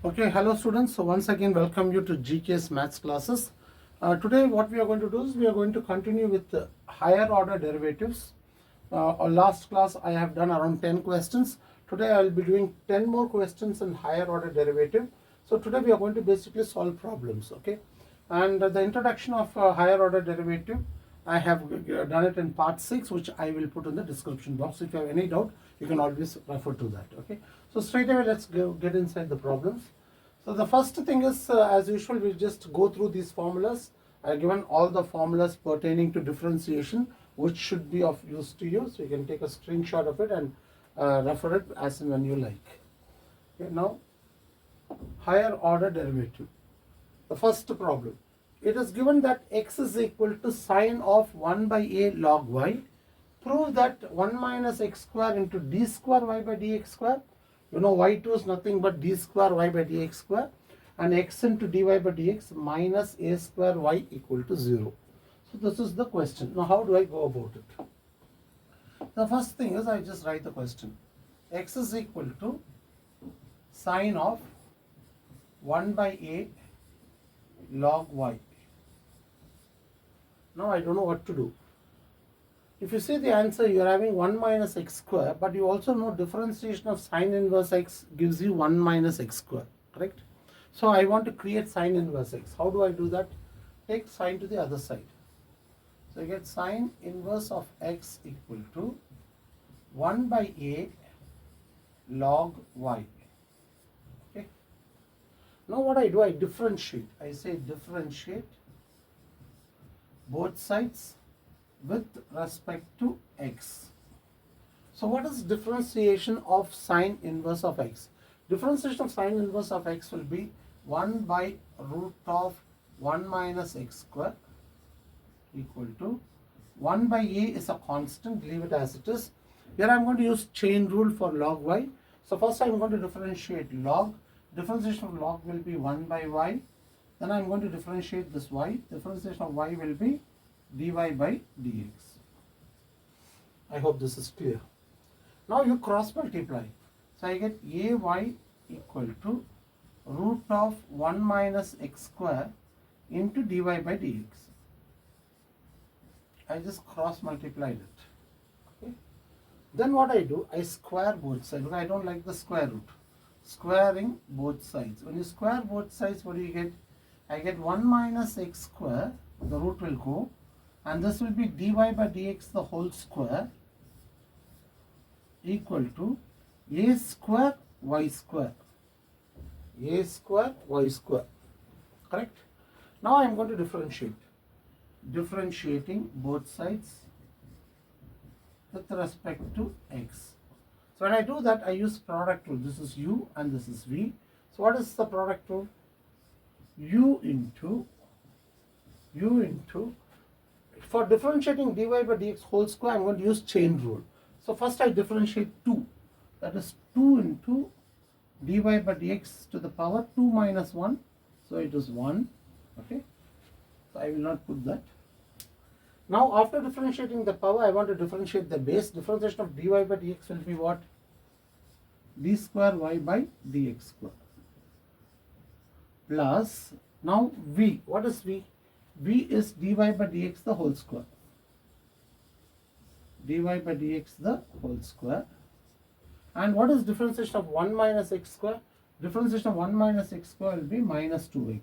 Okay, hello students. So once again, welcome you to GK's maths classes. Today, what we are going to do is we are going to continue with the higher order derivatives. Our last class, I have done around 10 questions. Today, I will be doing 10 more questions in higher order derivative. So today, we are going to basically solve problems. Okay, and the introduction of higher order derivative, I have done it in part 6, which I will put in the description box. If you have any doubt, you can always refer to that. Okay, so straight away, let's get inside the problems. So the first thing is, as usual, we just go through these formulas. I have given all the formulas pertaining to differentiation, which should be of use to you. So you can take a screenshot of it and refer it as and when you like. Okay, now, higher order derivative. The first problem. It is given that x is equal to sine of 1 by a log y. Prove that 1 minus x square into d square y by dx square. You know y2 is nothing but d square y by dx square, and x into dy by dx minus a square y equal to 0. So this is the question. Now how do I go about it? The first thing is I just write the question. X is equal to sine of 1 by a log y. Now I don't know what to do. If you see the answer, you are having 1 minus x square, but you also know differentiation of sine inverse x gives you 1 minus x square, correct? So I want to create sine inverse x. How do I do that? Take sine to the other side. So you get sine inverse of x equal to 1 by a log y. Okay. Now what I do, I differentiate. I say differentiate both sides with respect to x. So what is differentiation of sine inverse of x? Differentiation of sine inverse of x will be 1 by root of 1 minus x square equal to 1 by a is a constant, leave it as it is. Here I am going to use chain rule for log y. So first I am going to differentiate log. Differentiation of log will be 1 by y. Then I am going to differentiate this y. Differentiation of y will be dy by dx. I hope this is clear. Now you cross multiply. So I get ay equal to root of 1 minus x square into dy by dx. I just cross multiplied it. Okay. Then what I do, I square both sides because I don't like the square root. Squaring both sides. When you square both sides, what do you get? I get 1 minus x square, the root will go, and this will be dy by dx the whole square equal to a square y square. A square y square. Correct? Now I am going to differentiate. Differentiating both sides with respect to x. So when I do that, I use product rule. This is u and this is v. So what is the product rule? u into for differentiating dy by dx whole square, I am going to use chain rule. So first I differentiate 2. That is 2 into dy by dx to the power 2 minus 1. So it is 1. Okay. So I will not put that. Now after differentiating the power, I want to differentiate the base. Differentiation of dy by dx will be what? d square y by dx square. Plus, now v. What is v? v is dy by dx the whole square. dy by dx the whole square. And what is differentiation of 1 minus x square? Differentiation of 1 minus x square will be minus 2x.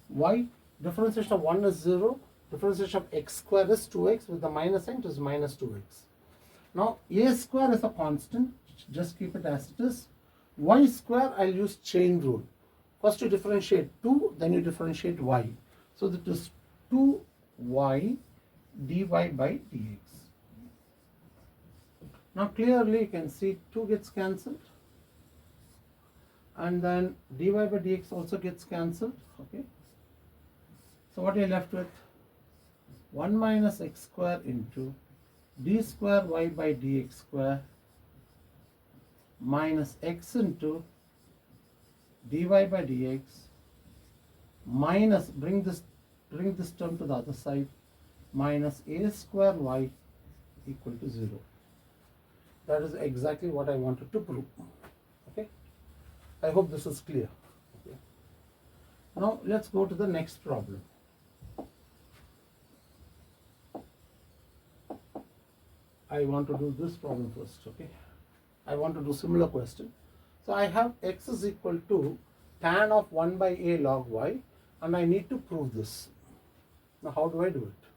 Why? Differentiation of 1 is 0. Differentiation of x square is 2x. With the minus sign, it is minus 2x. Now, a square is a constant. Just keep it as it is. Y square, I will use chain rule. First you differentiate 2, then you differentiate y. So that is 2y dy by dx. Now clearly you can see 2 gets cancelled. And then dy by dx also gets cancelled. Okay. So what are you left with? 1 minus x square into d square y by dx square minus x into dy by dx minus, bring this term to the other side, minus a square y equal to 0. That is exactly what I wanted to prove. Okay. I hope this is clear. Now let's go to the next problem. I want to do this problem first, okay? I want to do similar question. So I have x is equal to tan of 1 by a log y, and I need to prove this. Now how do I do it?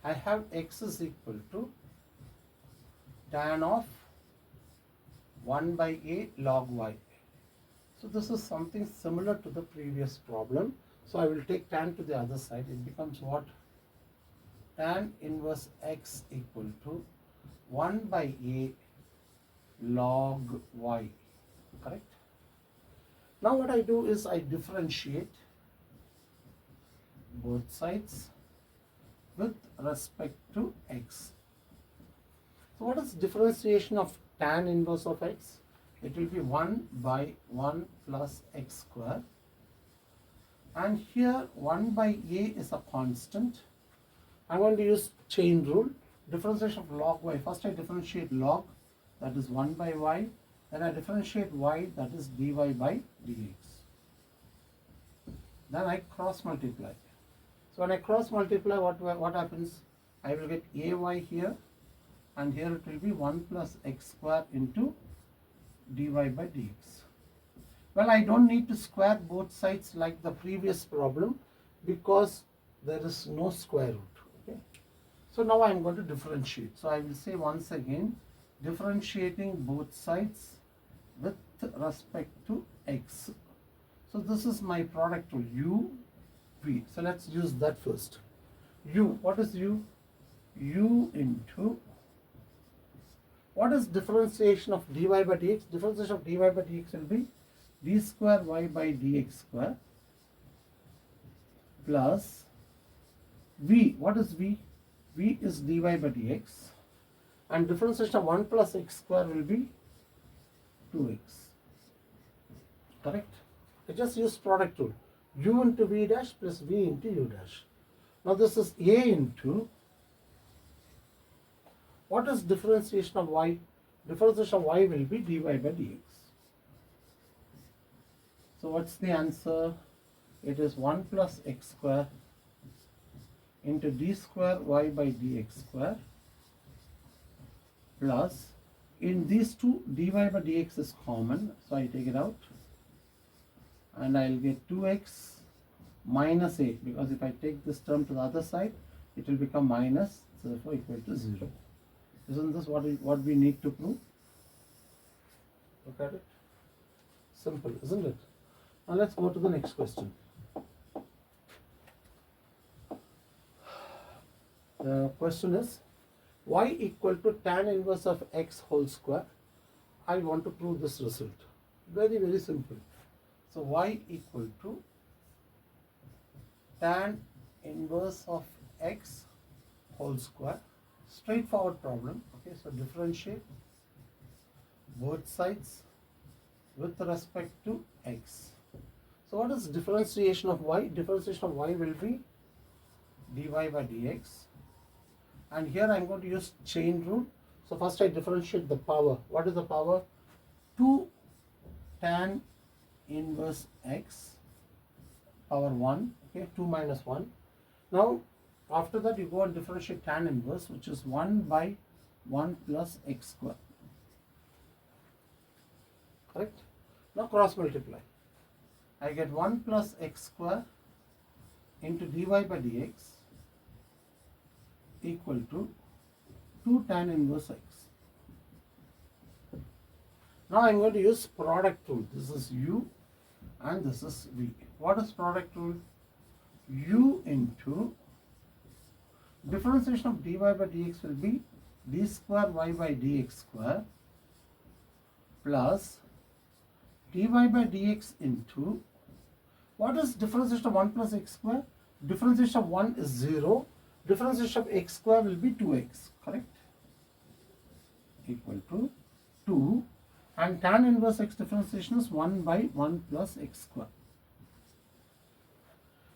I have x is equal to tan of 1 by a log y. So this is something similar to the previous problem. So I will take tan to the other side. It becomes what? Tan inverse x equal to 1 by a log y, correct? Now what I do is I differentiate both sides with respect to x. So what is differentiation of tan inverse of x? It will be 1 by 1 plus x square, and here 1 by a is a constant. I'm going to use chain rule. Differentiation of log y. First I differentiate log, that is 1 by y. Then I differentiate y, that is dy by dx. Then I cross multiply. So when I cross multiply, what happens? I will get ay here, and here it will be 1 plus x square into dy by dx. Well, I don't need to square both sides like the previous problem because there is no square root. Okay. So now I am going to differentiate. So I will say once again, differentiating both sides with respect to x. So this is my product rule, u, v. So let's use that first. U, what is u? U into, what is differentiation of dy by dx? Differentiation of dy by dx will be d square y by dx square plus v. What is v? V is dy by dx, and differentiation of 1 plus x square will be 2x. Correct? I just use product rule. U into v dash plus v into u dash. Now this is a into, what is differentiation of y? Differentiation of y will be dy by dx. So what's the answer? It is 1 plus x square into d square y by dx square plus, in these two, dy by dx is common, so I take it out, and I'll get 2x minus a, because if I take this term to the other side, it will become minus, so therefore equal to 0. Isn't this what we need to prove? Look at it. Simple, isn't it? Now let's go to the next question. The question is y equal to tan inverse of x whole square. I want to prove this result. Very, very simple. So y equal to tan inverse of x whole square. Straightforward problem. Okay, so differentiate both sides with respect to x. So what is differentiation of y? Differentiation of y will be dy by dx. And here I am going to use chain rule. So first I differentiate the power. What is the power? 2 tan inverse x power 1. Okay, 2 minus 1. Now after that you go and differentiate tan inverse, which is 1 by 1 plus x square. Correct? Now cross multiply. I get 1 plus x square into dy by dx equal to 2 tan inverse x. Now I am going to use product rule. This is u and this is v. What is product rule? U into, differentiation of dy by dx will be d square y by dx square plus dy by dx into, what is differentiation of 1 plus x square? Differentiation of 1 is 0. Differentiation of x square will be 2x, correct? Equal to 2, and tan inverse x differentiation is 1 by 1 plus x square.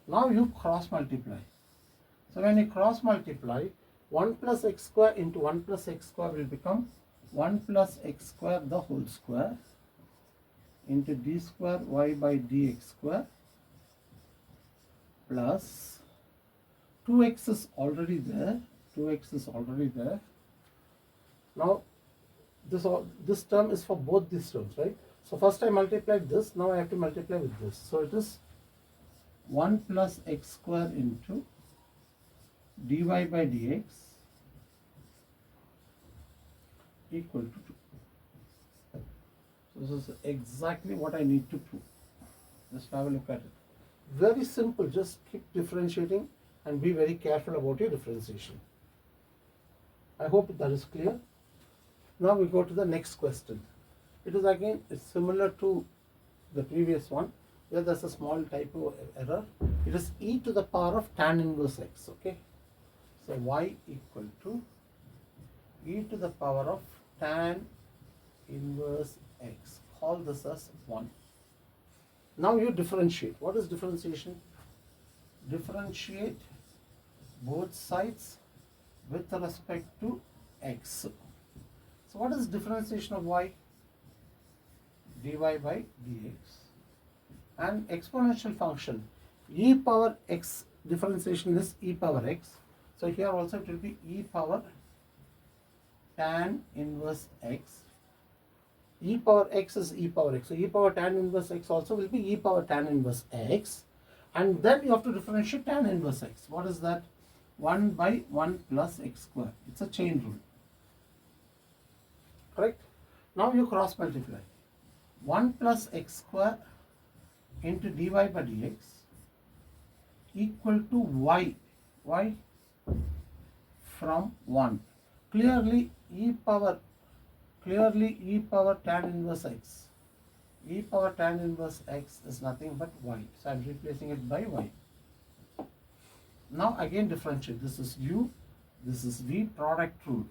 Now you cross multiply. So when you cross multiply, 1 plus x square into 1 plus x square will become 1 plus x square the whole square into d square y by dx square plus 2x is already there. 2x is already there. Now this term is for both these terms, right? So first I multiplied this, now I have to multiply with this. So it is 1 plus x square into dy by dx equal to 2. So this is exactly what I need to prove. Just have a look at it. Very simple, just keep differentiating and be very careful about your differentiation. I hope that is clear. Now we go to the next question. It is again, it's similar to the previous one, where there's a small typo error. It is e to the power of tan inverse x, okay? So y equal to e to the power of tan inverse x. Call this as 1. Now you differentiate. What is differentiation? Differentiate both sides with respect to x. So what is differentiation of y? Dy by dx. And exponential function, e power x, differentiation is e power x. So here also it will be e power tan inverse x. E power x is e power x. So e power tan inverse x also will be e power tan inverse x. And then you have to differentiate tan inverse x. What is that? 1 by 1 plus x square. It's a chain rule. Correct? Now you cross multiply. 1 plus x square into dy by dx equal to y. Y from 1. Clearly e power tan inverse x. E power tan inverse x is nothing but y. So I am replacing it by y. Now again differentiate. This is u, this is v, product rule.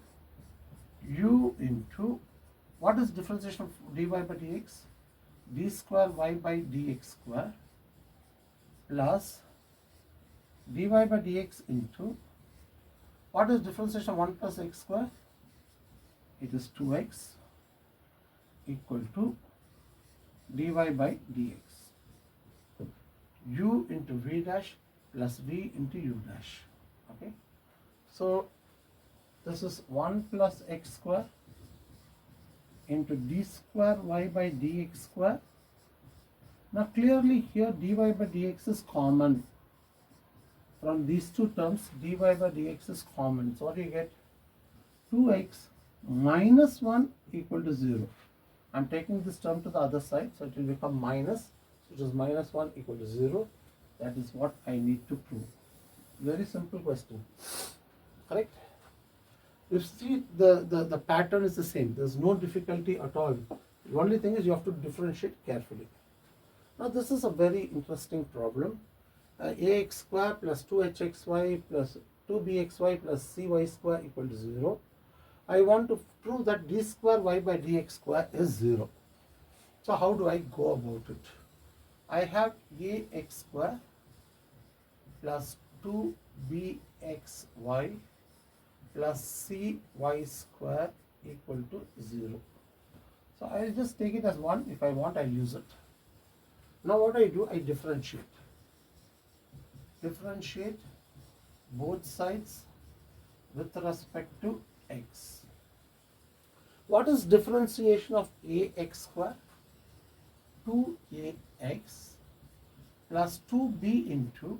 U into, what is differentiation of dy by dx? D square y by dx square plus dy by dx into, what is differentiation of 1 plus x square? It is 2x equal to dy by dx. U into v dash plus v into u dash. Okay. So this is 1 plus x square into d square y by dx square. Now clearly here dy by dx is common. From these two terms, dy by dx is common. So what do you get? 2x minus 1 equal to 0. I'm taking this term to the other side, so it will become minus, which is minus 1 equal to 0. That is what I need to prove. Very simple question. Correct? You see the pattern is the same. There's no difficulty at all. The only thing is you have to differentiate carefully. Now this is a very interesting problem. Ax square plus 2hxy plus 2bxy plus cy square equal to 0. I want to prove that d square y by dx square is 0. So how do I go about it? I have ax square plus 2bxy plus cy square equal to 0. So I will just take it as 1. If I want, I'll use it. Now what I do, I differentiate. Differentiate both sides with respect to x. What is differentiation of ax square? 2ax plus 2b into,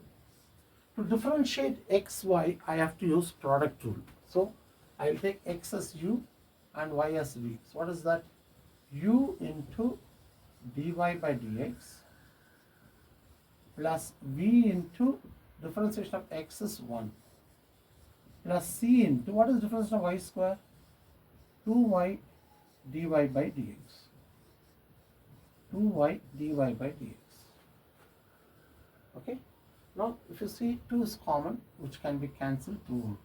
to differentiate xy, I have to use product rule. So I will take x as u and y as v. So what is that? U into dy by dx plus v into differentiation of x is 1 plus c into, what is differentiation of y square? 2y dy by dx. 2y dy by dx. Okay. Now if you see 2 is common, which can be cancelled throughout.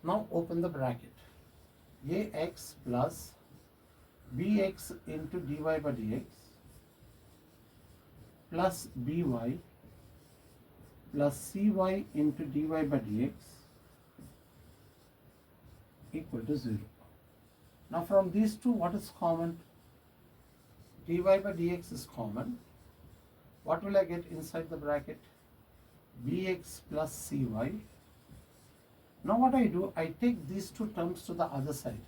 Now open the bracket. Ax plus bx into dy by dx plus by plus cy into dy by dx equal to 0. Now from these two, what is common? Dy by dx is common. What will I get inside the bracket? bx plus cy. Now what I do, I take these two terms to the other side.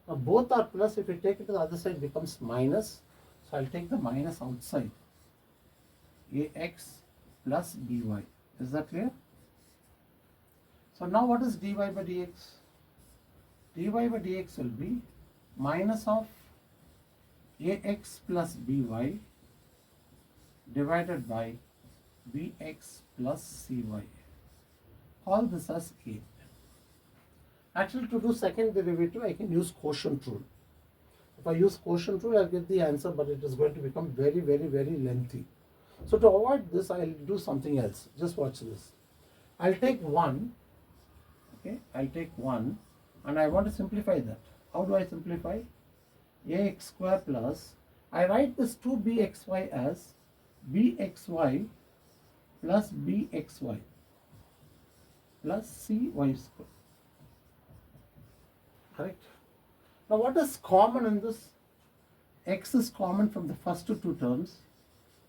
Now both are plus, if you take it to the other side, it becomes minus. So I'll take the minus outside. Ax plus by. Is that clear? So now what is dy by dx? Dy by dx will be minus of ax plus by divided by bx plus cy. Call this as a. Actually, to do second derivative, I can use quotient rule. If I use quotient rule, I'll get the answer, but it is going to become very, very, very lengthy. So to avoid this, I'll do something else. Just watch this. I'll take 1. Okay, I'll take 1 and I want to simplify that. How do I simplify? Ax square plus, I write this 2bxy as bxy plus bxy plus cy square. Correct? Now what is common in this? X is common from the first two terms.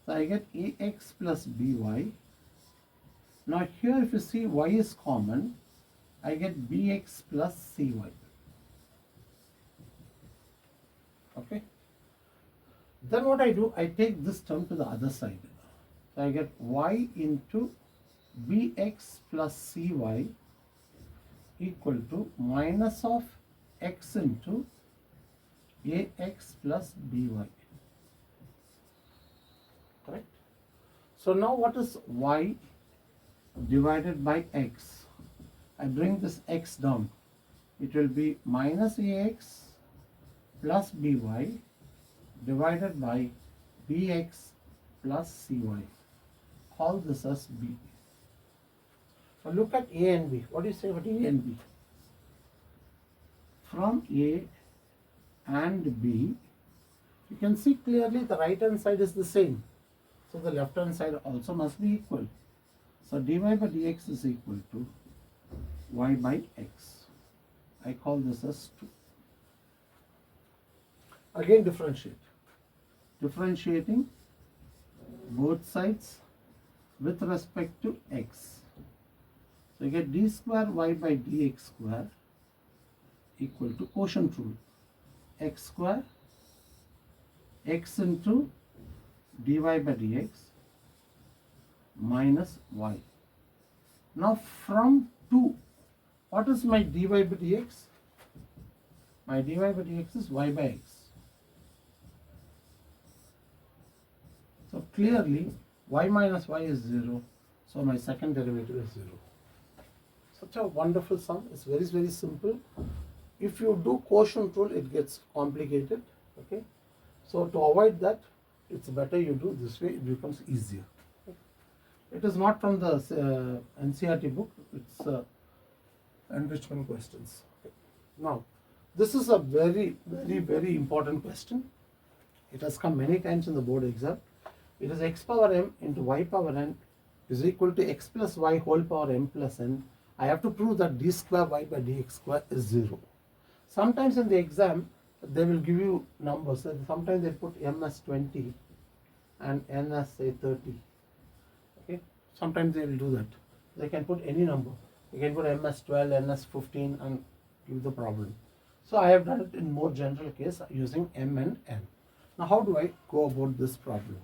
So I get ax plus by. Now here if you see y is common, I get bx plus cy. Okay. Then what I do, I take this term to the other side. So I get y into bx plus cy equal to minus of x into ax plus by. Correct? So now what is y divided by x? I bring this x down. It will be minus ax plus by divided by bx plus cy. Call this as b. Now look at a and b. What do you say about a and b? From a and b, you can see clearly the right hand side is the same. So the left hand side also must be equal. So dy by dx is equal to y by x. I call this as 2. Again differentiate. Differentiating both sides with respect to x. So you get d square y by dx square equal to quotient rule. X square x into dy by dx minus y. Now from 2, what is my dy by dx? My dy by dx is y by x. So clearly y minus y is 0. So my second derivative is 0. Such a wonderful sum. It's very, very simple. If you do quotient rule, it gets complicated. Okay. So to avoid that, it's better you do this way. It becomes easier. It is not from the NCERT book. It's enrichment questions. Okay. Now, this is a very, very, very important question. It has come many times in the board exam. It is x power m into y power n is equal to x plus y whole power m plus n. I have to prove that d square y by dx square is 0. Sometimes in the exam, they will give you numbers. Sometimes they put m as 20 and n as say 30. Okay. Sometimes they will do that. They can put any number. You can put m as 12, n as 15 and give the problem. So I have done it in more general case using m and n. Now how do I go about this problem?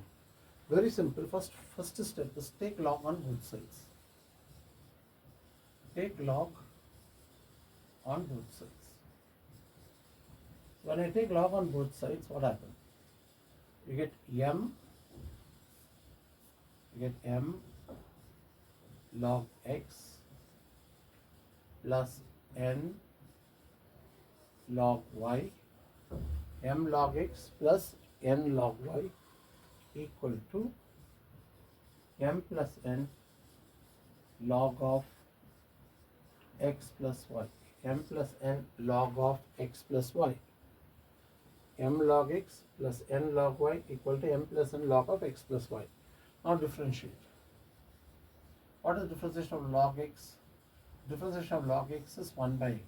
Very simple. First step is take log on both sides. Take log on both sides. When I take log on both sides, what happens? You get m log x plus n log y, m log x plus n log y equal to m plus n log of x plus y, m plus n log of x plus y, m log x plus n log y equal to m plus n log of x plus y. Now differentiate. What is differentiation of log x? Differentiation of log x is 1 by x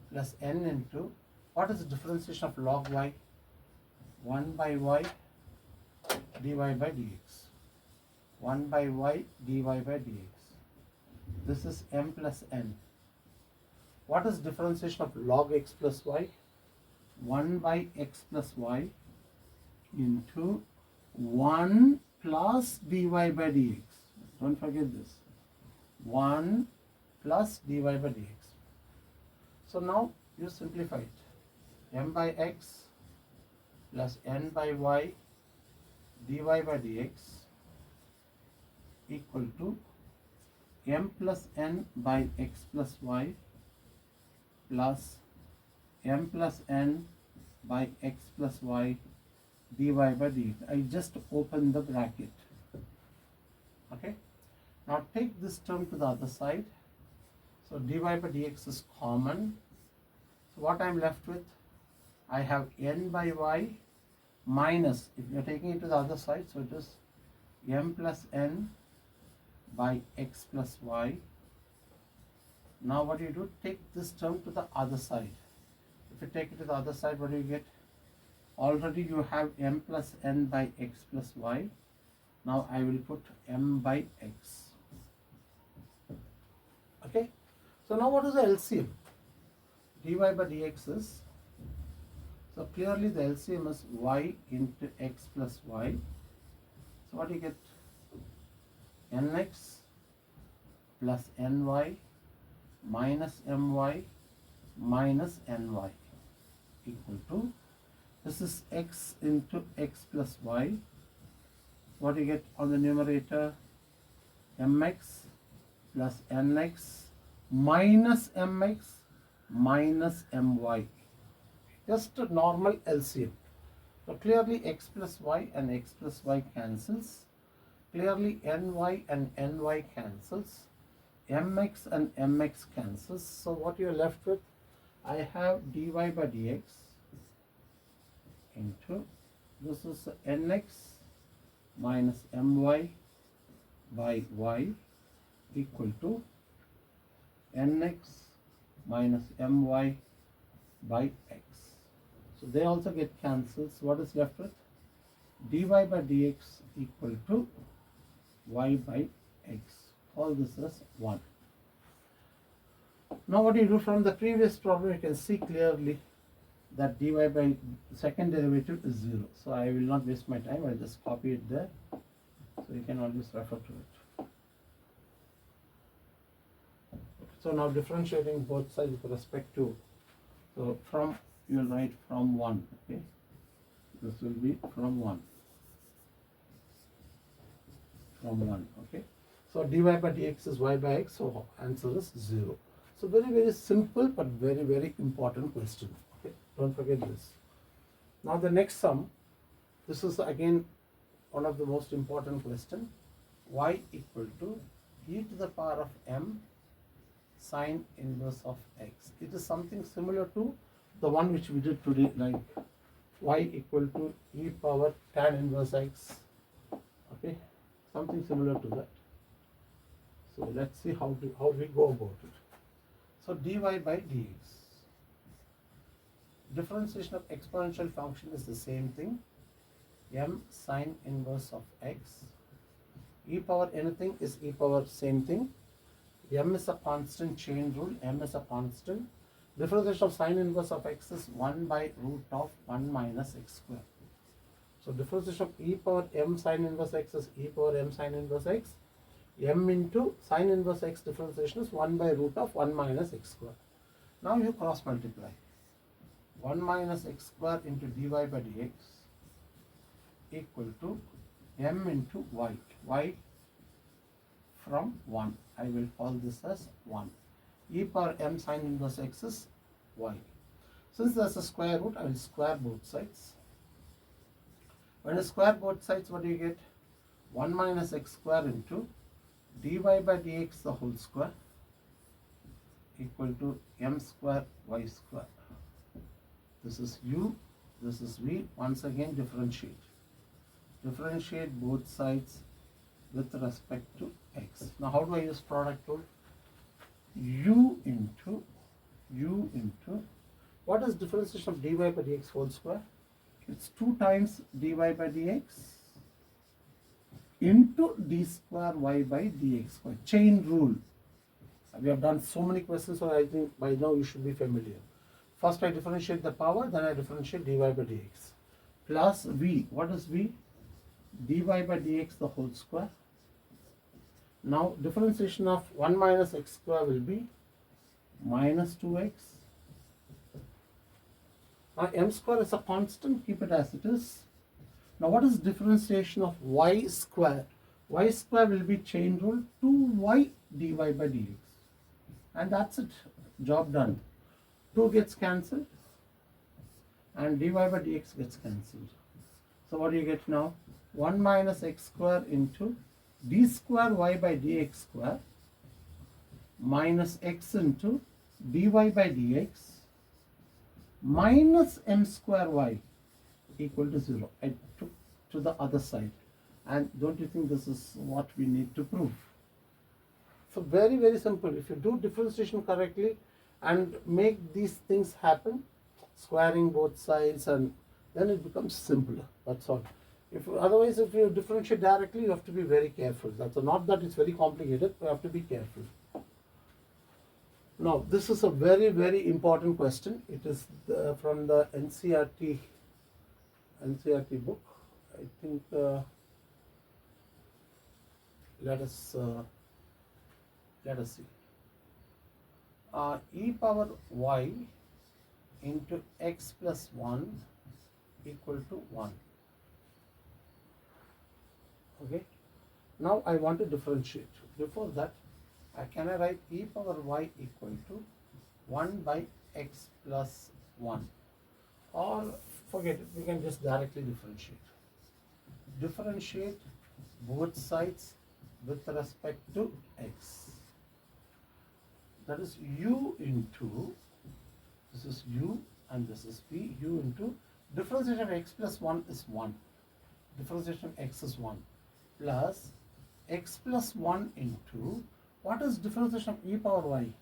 plus n into, what is the differentiation of log y? 1 by y dy by dx. 1 by y dy by dx. This is m plus n. What is differentiation of log x plus y? 1 by x plus y into 1 plus dy by dx. Don't forget this. 1 plus dy by dx. So now you simplify it. M by x plus n by y dy by dx equal to m plus n by x plus y plus m plus n by x plus y dy by dx. I just open the bracket. Okay. Now take this term to the other side. So dy by dx is common. So what I am left with? I have n by y minus, if you are taking it to the other side, so it is m plus n by x plus y. Now what do you do? Take this term to the other side. If you take it to the other side, what do you get? Already you have m plus n by x plus y. Now I will put m by x. Okay. So now what is the LCM? dy by dx is, so clearly the LCM is y into x plus y. So what do you get? Nx plus ny minus my minus ny equal to, this is x into x plus y. What do you get on the numerator? Mx plus nx minus mx minus my. Just a normal LCM. So clearly x plus y and x plus y cancels. Clearly ny and ny cancels. Mx and mx cancels. So what you are left with? I have dy by dx into, this is nx minus my by y equal to nx minus my by x. So they also get cancelled. So what is left with? dy by dx equal to y by x. All this is 1. Now what do you do from the previous problem? You can see clearly that dy by second derivative is 0. So I will not waste my time. I will just copy it there. So you can always refer to it. So now differentiating both sides with respect to, so from, you will write from 1. Okay. This will be from 1. From 1. Okay. So dy by dx is y by x. So answer is 0. So very simple but very important question. Okay. Don't forget this. Now the next sum. This is again one of the most important question. Y equal to e to the power of m sine inverse of x. It is something similar to the one which we did today, like y equal to e power tan inverse x. Okay, something similar to that. So let's see how we go about it. So dy by dx. Differentiation of exponential function is the same thing. M sine inverse of x. E power anything is e power same thing. M is a constant, chain rule. M is a constant. Differentiation of sine inverse of x is 1 by root of 1 minus x square. So differentiation of e power m sine inverse x is e power m sine inverse x. M into sine inverse x differentiation is 1 by root of 1 minus x square. Now you cross multiply. 1 minus x square into dy by dx equal to m into y. Y from 1. I will call this as 1. E power m sine inverse x is y. Since there is a square root, I will square both sides. When you square both sides, what do you get? 1 minus x square into dy by dx the whole square equal to m square y square. This is u, this is v. Once again differentiate. Differentiate both sides with respect to x. Now how do I use product rule? U into, what is differentiation of dy by dx whole square? It's 2 times dy by dx into d square y by dx square. Chain rule. We have done so many questions, so I think by now you should be familiar. First I differentiate the power, then I differentiate dy by dx. Plus v. What is v? dy by dx the whole square. Now differentiation of 1 minus x square will be minus 2x. Now m square is a constant, keep it as it is. Now what is differentiation of y square? Y square will be chain rule 2y dy by dx. And that's it, job done. 2 gets cancelled and dy by dx gets cancelled. So what do you get now? 1 minus x square into d square y by dx square minus x into dy by dx minus m square y equal to 0. I took to the other side. And don't you think this is what we need to prove? So very, very simple. If you do differentiation correctly and make these things happen, squaring both sides, and then it becomes simpler. That's all. Otherwise, if you differentiate directly, you have to be very careful. That's not that it's very complicated, but you have to be careful. Now, this is a very, very important question. It is from the NCERT book. I think let us see. E power y into x plus 1 equal to 1. Okay. Now I want to differentiate. Before that, can I write e power y equal to 1 by x plus 1? Or forget it, we can just directly differentiate. Differentiate both sides with respect to x. That is u into, this is u and this is v, u into differentiation of x plus 1 is 1. Differentiation of x is 1 plus x plus 1 into, what is differentiation of e power y?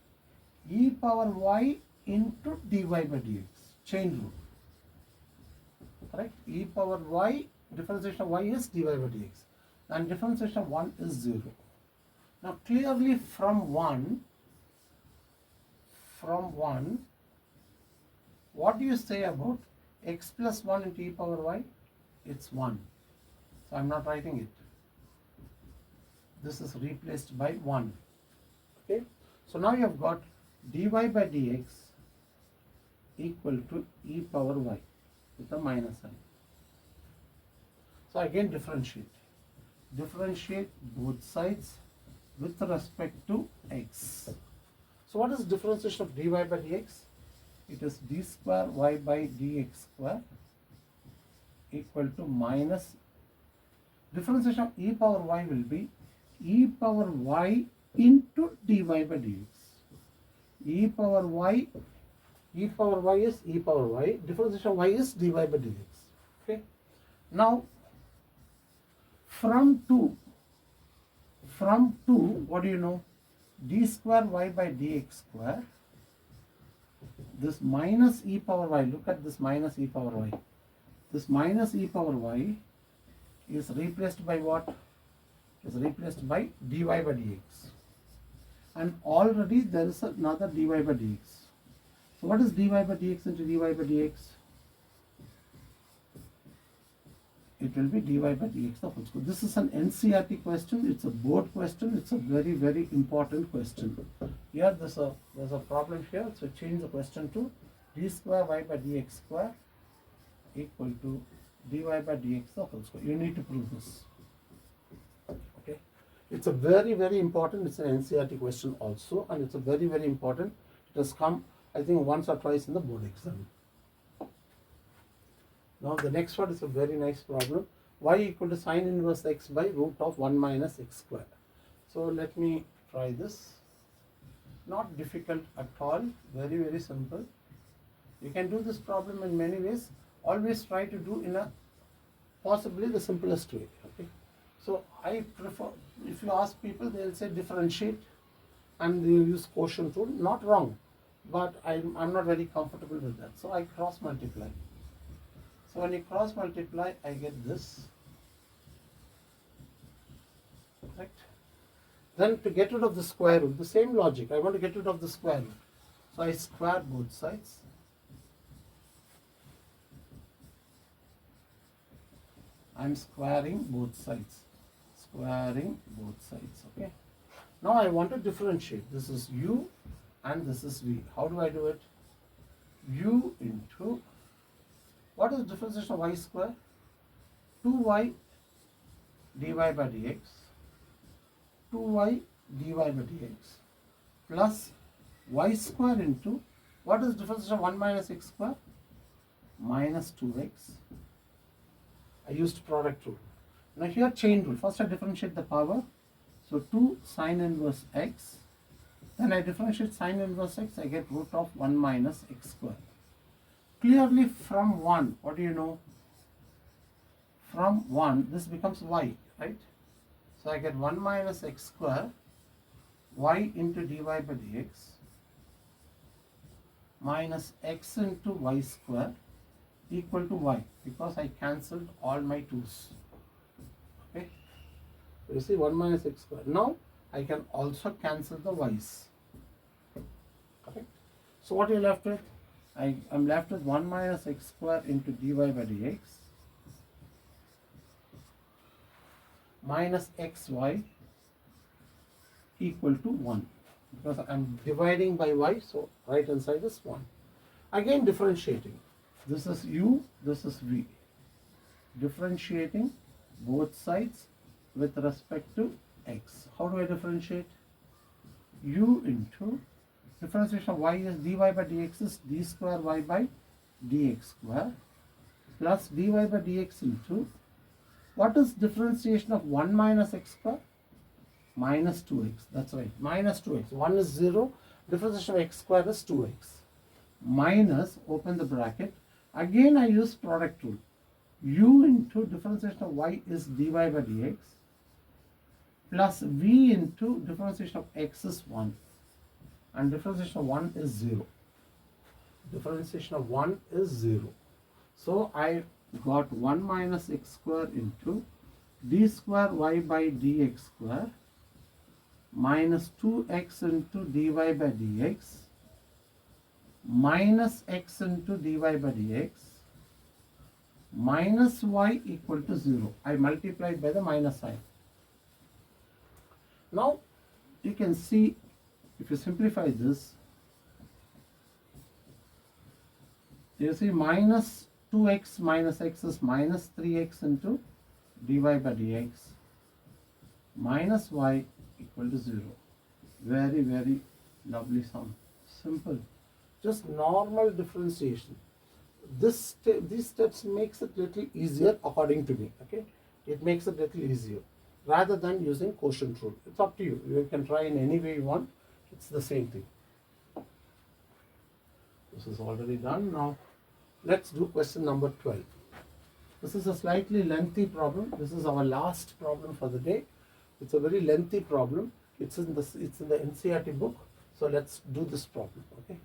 E power y into dy by dx, chain rule. Correct? E power y, differentiation of y is dy by dx, and differentiation of 1 is 0. Now clearly from 1, what do you say about x plus 1 into e power y? It's 1. So I'm not writing it. This is replaced by 1. Okay. So now you have got dy by dx equal to e power y with a minus sign. So again differentiate. Differentiate both sides with respect to x. So what is differentiation of dy by dx? It is d square y by dx square equal to minus, differentiation of e power y will be e power y into dy by dx. E power y is e power y, differentiation of y is dy by dx. Okay. Now from 2, what do you know? D square y by dx square, this minus e power y, look at this minus e power y. This minus e power y is replaced by what? Is replaced by dy by dx. And already there is another dy by dx. So what is dy by dx into dy by dx? It will be dy by dx the whole square. This is an NCERT question. It's a board question. It's a very, very important question. Here there's a problem here. So change the question to d square y by dx square equal to dy by dx the whole square. You need to prove this. Okay. It's a very, very important. It's an NCERT question also, and it's a very, very important. It has come, I think, once or twice in the board exam. Now the next one is a very nice problem. Y equal to sine inverse x by root of 1 minus x square. So let me try this. Not difficult at all. Very, very simple. You can do this problem in many ways. Always try to do in a possibly the simplest way. Okay. So I prefer, if you ask people, they'll say differentiate and they'll use quotient rule. Not wrong, but I'm not very comfortable with that. So I cross multiply. So when you cross multiply, I get this. Right? Then to get rid of the square root, the same logic, I want to get rid of the square root. So I square both sides. I'm squaring both sides. Squaring both sides, okay? Now I want to differentiate. This is u and this is v. How do I do it? U into, what is differentiation of y square? 2y dy by dx, 2y dy by dx plus y square into, what is differentiation of 1 minus x square? Minus 2x. I used product rule. Now here chain rule. First I differentiate the power. So 2 sine inverse x. Then I differentiate sine inverse x. I get root of 1 minus x square. Clearly from 1, what do you know? From 1, this becomes y, right? So I get 1 minus x square, y into dy by dx, minus x into y square equal to y, because I cancelled all my 2's. Okay? So you see 1 minus x square. Now I can also cancel the y's. Correct? So what are you left with? I'm left with 1 minus x square into dy by dx minus xy equal to 1, because I'm dividing by y, so right hand side is 1. Again differentiating. This is u, this is v. Differentiating both sides with respect to x. How do I differentiate? U into, differentiation of y is dy by dx is d square y by dx square plus dy by dx into, what is differentiation of 1 minus x square? Minus 2x. That's right, minus 2x. 1 is 0, differentiation of x square is 2x. Minus, open the bracket, again I use product rule. U into differentiation of y is dy by dx plus v into differentiation of x is 1 and differentiation of 1 is 0. Differentiation of 1 is 0. So I got 1 minus x square into d square y by dx square minus 2x into dy by dx minus x into dy by dx minus y equal to 0. I multiplied by the minus sign. Now you can see, if you simplify this, you see minus 2x minus x is minus 3x into dy by dx minus y equal to 0. Very, very lovely sum. Simple. Just normal differentiation. These steps makes it little easier according to me. Okay, it makes it little easier rather than using quotient rule. It's up to you. You can try in any way you want. It's the same thing. This is already done. Now let's do question number 12. This is a slightly lengthy problem. This is our last problem for the day. It's a very lengthy problem. It's in the NCERT book. So let's do this problem. Okay.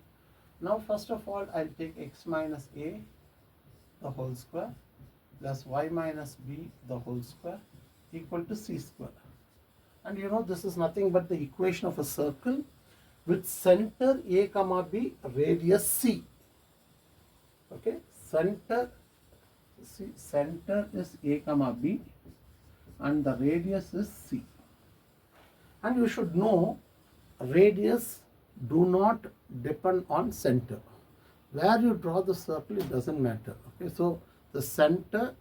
Now first of all, I'll take x minus a the whole square plus y minus b the whole square equal to c square. And you know, this is nothing but the equation of a circle with center a comma b, radius c. Okay, center is a comma b and the radius is c. And you should know, radius do not depend on center. Where you draw the circle, it doesn't matter. Okay, so the center,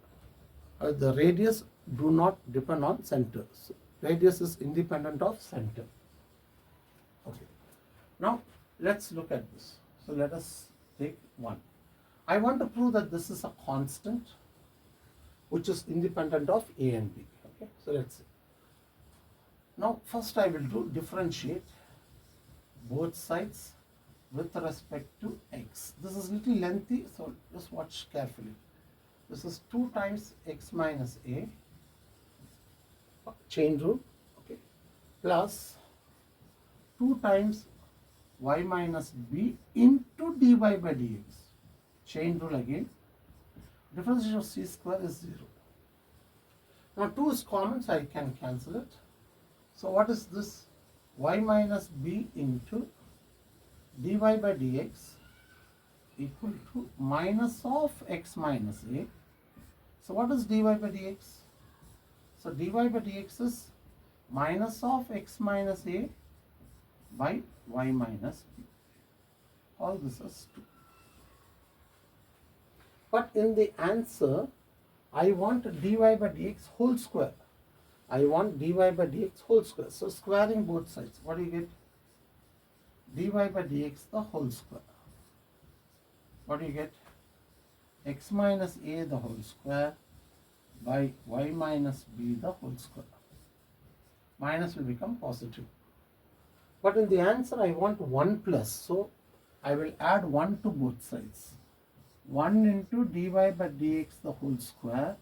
the radius do not depend on center. So radius is independent of center. Okay. Now let's look at this. So let us take 1. I want to prove that this is a constant which is independent of a and b. Okay, so let's see. Now first I will do differentiate both sides with respect to x. This is little lengthy, so just watch carefully. This is 2 times x minus a, chain rule, okay, plus 2 times y minus b into dy by dx, chain rule again. Differentiation of c square is 0. Now 2 is common, so I can cancel it. So what is this? Y minus b into dy by dx equal to minus of x minus a. So what is dy by dx? So dy by dx is minus of x minus a by y minus b. All this is 2. But in the answer, I want dy by dx whole square. I want dy by dx whole square. So squaring both sides, what do you get? Dy by dx the whole square. What do you get? X minus a the whole square by y minus b the whole square. Minus will become positive. But in the answer I want 1 plus. So I will add 1 to both sides. 1 into dy by dx the whole square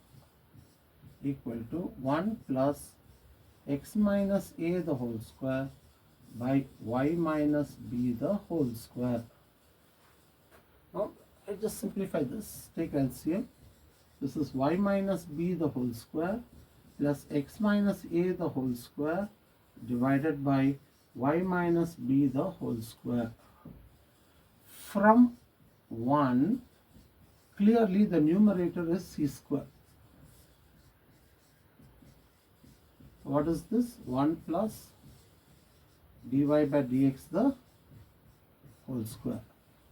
equal to 1 plus x minus a the whole square by y minus b the whole square. Now I just simplify this. Take LCM. This is y minus b the whole square plus x minus a the whole square divided by y minus b the whole square. From 1, clearly the numerator is c square. What is this? 1 plus dy by dx the whole square.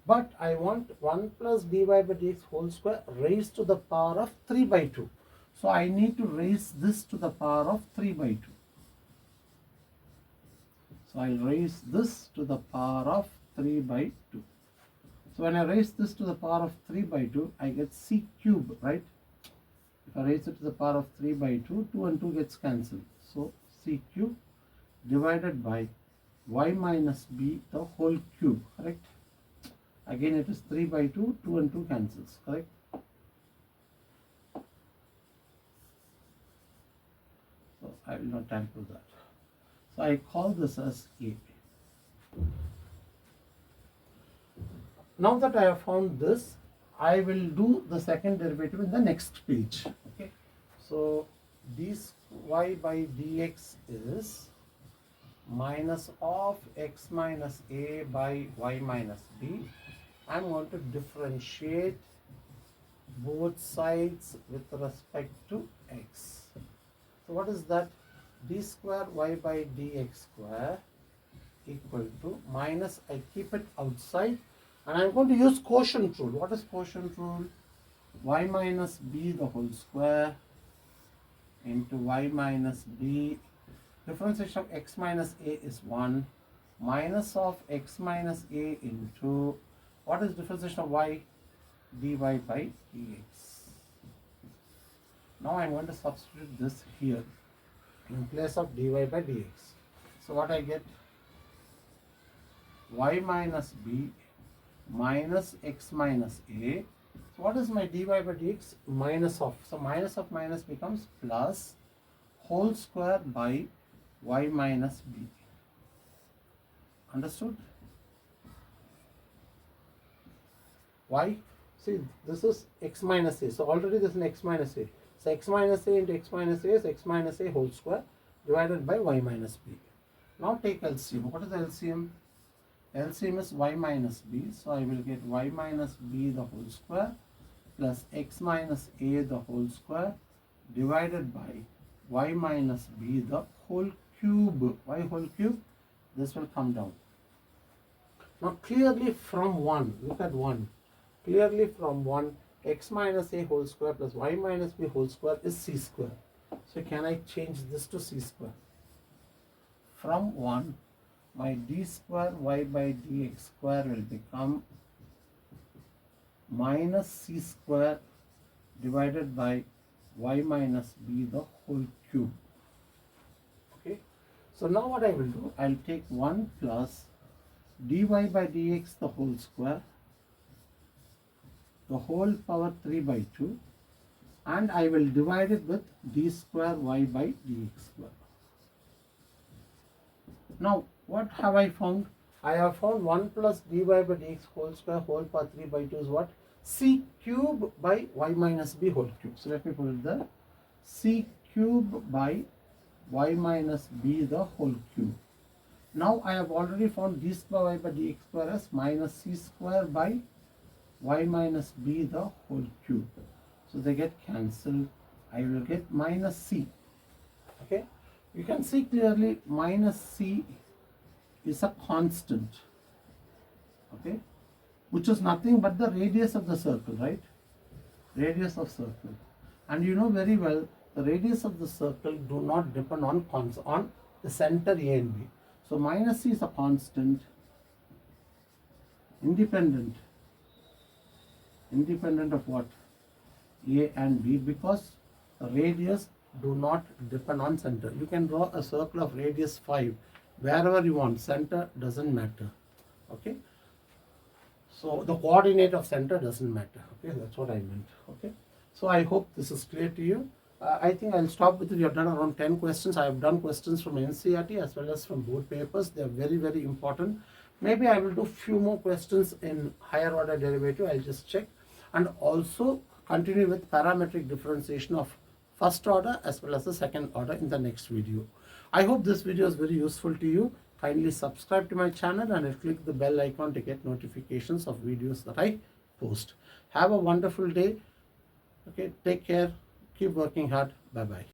But I want 1 plus dy by dx whole square raised to the power of 3 by 2. So I need to raise this to the power of 3 by 2. So I'll raise this to the power of 3 by 2. So when I raise this to the power of 3 by 2, I get c cube, right? If I raise it to the power of 3 by 2, 2 and 2 gets cancelled. So c cube divided by y minus b the whole cube, correct? Again it is 3 by 2, 2 and 2 cancels, correct? So I will not tamper that. So I call this as A. Now that I have found this, I will do the second derivative in the next page. Okay. So dy by dx is minus of x minus a by y minus b. I'm going to differentiate both sides with respect to x. So what is that? D square y by dx square equal to minus, I keep it outside, and I'm going to use quotient rule. What is quotient rule? Y minus b the whole square into y minus b. Differentiation of x minus a is 1 minus of x minus a into, what is differentiation of y? dy by dx. Now I'm going to substitute this here in place of dy by dx. So what I get? Y minus b minus x minus a. So what is my dy by dx? Minus of. So minus of minus becomes plus whole square by y minus b. Understood? Why? See, this is x minus a. So already this is an x minus a. So x minus a into x minus a is x minus a whole square divided by y minus b. Now take LCM. What is LCM? LCM is y minus b. So I will get y minus b the whole square plus x minus a the whole square divided by y minus b the whole cube. Why whole cube? This will come down. Now clearly from 1, look at 1. Clearly from 1, x minus a whole square plus y minus b whole square is c square. So can I change this to c square? From 1, my d square y by dx square will become minus c square divided by y minus b the whole cube. Okay. So now what I will do, I'll take 1 plus dy by dx the whole square, the whole power 3 by 2, and I will divide it with d square y by dx square. Now what have I found? I have found 1 plus dy by dx whole square whole power 3 by 2 is what? C cube by y minus b whole cube. So let me put it there. C cube by y minus b the whole cube. Now I have already found d square y by dx square as minus c square by y minus b the whole cube. So they get cancelled. I will get minus c. Okay, you can see clearly minus c is a constant. Okay, which is nothing but the radius of the circle, right? Radius of circle. And you know very well the radius of the circle do not depend on the center A and B. So minus c is a constant, independent of what? A and B, because the radius do not depend on center. You can draw a circle of radius 5 wherever you want, center doesn't matter. Okay, so the coordinate of center doesn't matter. Okay, that's what I meant. Okay, so I hope this is clear to you. I think I'll stop with it. We have done around 10 questions. I have done questions from NCERT as well as from board papers. They are very, very important. Maybe I will do few more questions in higher order derivative. I'll just check. And also continue with parametric differentiation of first order as well as the second order in the next video. I hope this video is very useful to you. Kindly subscribe to my channel and click the bell icon to get notifications of videos that I post. Have a wonderful day. Okay, take care. Keep working hard. Bye bye.